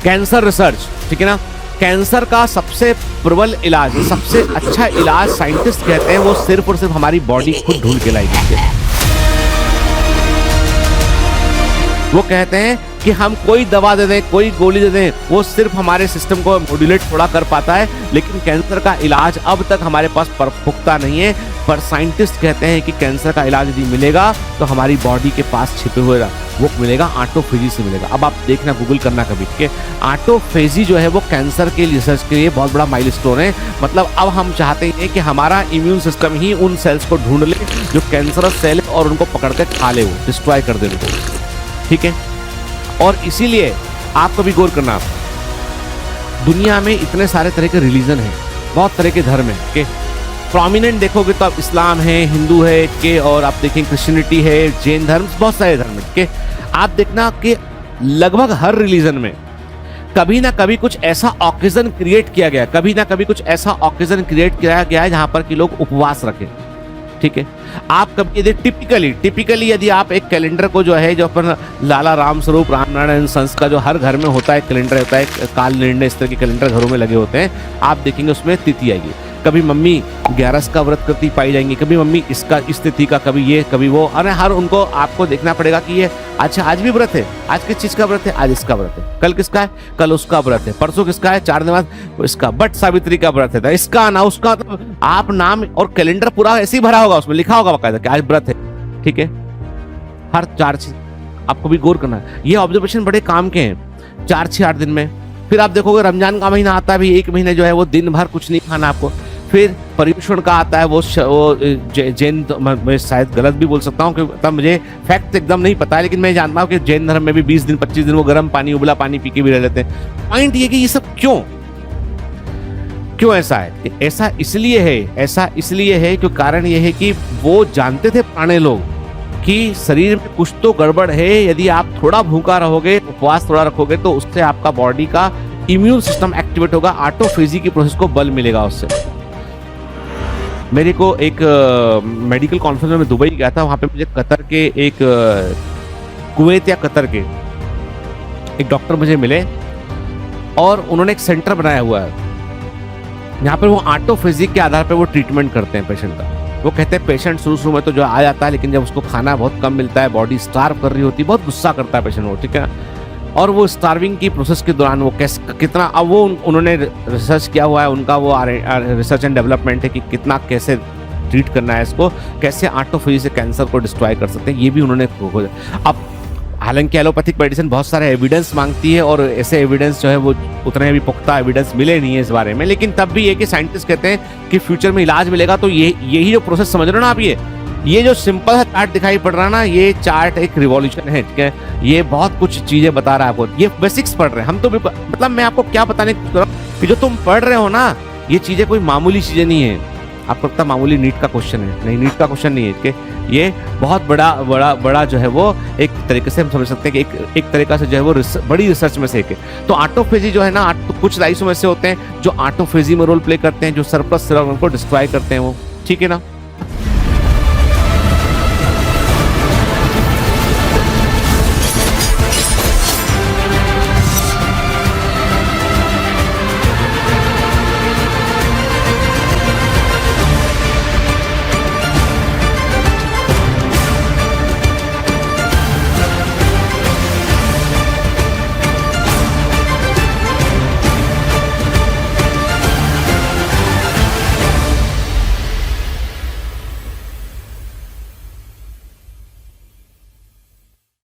Cancer research, ठीक है ना, कैंसर का सबसे प्रबल इलाज, सबसे अच्छा इलाज साइंटिस्ट कहते हैं वो सिर्फ और सिर्फ हमारी बॉडी खुद ढूंढ के लाई जाती है। वो कहते हैं कि हम कोई दवा दे दें, कोई गोली दे दें, वो सिर्फ हमारे सिस्टम को मॉड्यूलेट थोड़ा कर पाता है, लेकिन कैंसर का इलाज अब तक हमारे पास पुख्ता नहीं है। पर साइंटिस्ट कहते हैं कि कैंसर का इलाज यदि मिलेगा तो हमारी बॉडी के पास छिपे हुए वो मिलेगा, ऑटोफेजी से मिलेगा। अब आप देखना, गूगल करना कभी कि ऑटोफेजी जो है वो कैंसर के रिसर्च के लिए बहुत बड़ा माइलस्टोन है। मतलब अब हम चाहते हैं कि हमारा इम्यून सिस्टम ही उन सेल्स को ढूंढ ले जो कैंसरस सेल है और उनको पकड़ के खा ले, वो डिस्ट्रॉय कर दे उनको, ठीक है। और इसीलिए आप कभी गौर करना, दुनिया में इतने सारे तरह के रिलीजन हैं, बहुत तरह के धर्म हैं कि प्रोमिनेंट देखोगे तो आप इस्लाम है, हिंदू है के, और आप देखें क्रिश्चियनिटी है, जैन धर्म, बहुत सारे धर्म के। आप देखना कि लगभग हर रिलीजन में कभी ना कभी कुछ ऐसा ऑकेजन क्रिएट किया गया, कभी ना कभी कुछ ऐसा ऑकेजन क्रिएट किया गया है जहां पर कि लोग उपवास रखें, ठीक है। आप कभी यदि टिपिकली यदि आप एक कैलेंडर को जो है, जो अपन लाला राम स्वरूप रामनारायण संस का जो हर घर में होता है कैलेंडर होता है, काल निर्णय, इस तरह के कैलेंडर घरों में लगे होते हैं, आप देखेंगे उसमें तिथि आएगी। कभी मम्मी 11 का व्रत करती पाई जाएंगी, कभी मम्मी इसका इस तिथि का, कभी ये कभी वो, अरे हर उनको आपको देखना पड़ेगा कि ये अच्छा आज भी व्रत है, आज किस चीज का व्रत है, आज इसका व्रत है, कल किसका है, कल उसका व्रत है, परसों किसका है, 4 दिन बाद इसका, बट सावित्री का व्रत है, इसका ना उसका, तो आप नाम और कैलेंडर पूरा ऐसे ही भरा होगा, उसमें लिखा होगा बकायदा कि आज व्रत है, ठीक है। हर 4 चीज आपको भी गौर करना है। ये ऑब्जर्वेशन बड़े काम के हैं 4-8 दिन में। फिर आप देखोगे रमजान का महीना आता है भी, 1 महीने जो है वो दिन भर कुछ नहीं खाना आपको। फिर पर्युषण का आता है, वो जैन, मैं शायद गलत भी बोल सकता हूँ क्योंकि तब मुझे फैक्ट एकदम नहीं पता है, लेकिन मैं जानता हूँ कि जैन धर्म में भी 20 दिन 25 दिन वो गर्म पानी, उबला पानी पी के भी रह लेते हैं। पॉइंट ये कि ये सब क्यों ऐसा है? ऐसा इसलिए है क्योंकि कारण ये है कि वो जानते थे पुराने लोग कि शरीर में कुछ तो गड़बड़ है। यदि आप थोड़ा भूखा रहोगे, उपवास थोड़ा रखोगे, तो उससे आपका बॉडी का इम्यून सिस्टम एक्टिवेट होगा, ऑटोफेजी की प्रोसेस को बल मिलेगा उससे। मेरे को एक मेडिकल कॉन्फ्रेंस में दुबई गया था, वहां पे मुझे कतर के एक कुवैत या कतर के एक डॉक्टर मुझे मिले और उन्होंने एक सेंटर बनाया हुआ है यहाँ पर वो ऑटोफेजी के आधार पर वो ट्रीटमेंट करते हैं पेशेंट का। वो कहते हैं पेशेंट शुरू में तो जो आ जाता है, लेकिन जब उसको खाना बहुत कम मिलता है, बॉडी स्टार्व कर रही होती है, बहुत गुस्सा करता है पेशेंट वो, ठीक है। और वो स्टार्विंग की प्रोसेस के दौरान वो कितना, अब वो उन्होंने रिसर्च किया हुआ है, उनका वो रिसर्च एंड डेवलपमेंट है कि कितना कैसे ट्रीट करना है इसको, कैसे ऑटोफेजी से कैंसर को डिस्ट्रॉय कर सकते हैं, ये भी उन्होंने खोजा। अब हालांकि एलोपैथिक मेडिसिन बहुत सारे एविडेंस मांगती है और ऐसे एविडेंस जो है वो उतने भी पुख्ता एविडेंस मिले नहीं है इस बारे में, लेकिन तब भी ये कि साइंटिस्ट कहते हैं कि फ्यूचर में इलाज मिलेगा। तो यही जो प्रोसेस समझ रहे हो ना आप, ये जो सिंपल सा चार्ट दिखाई पड़ रहा है ना, ये चार्ट एक रिवॉल्यूशन है, ठीक है। ये बहुत कुछ चीजें बता रहा है आपको, ये बेसिक्स पढ़ रहे हैं हम तो भी, मतलब मैं आपको क्या बताने की कोशिश कर रहा हूं कि जो तुम पढ़ रहे हो ना, ये चीजें कोई मामूली चीजें नहीं है। आपको लगता मामूली नीट का क्वेश्चन है, नहीं, नीट का क्वेश्चन नहीं है कि ये बहुत बड़ा जो है वो एक तरीके से हम समझ सकते हैं कि एक तरीका से जो है वो बड़ी रिसर्च में से एक है। तो ऑटोफेजी जो है ना, कुछ राइसों में से होते हैं जो ऑटोफेजी में रोल प्ले करते हैं, जो सरप्लस सेल को डिस्ट्रॉय करते हैं वो, ठीक है ना।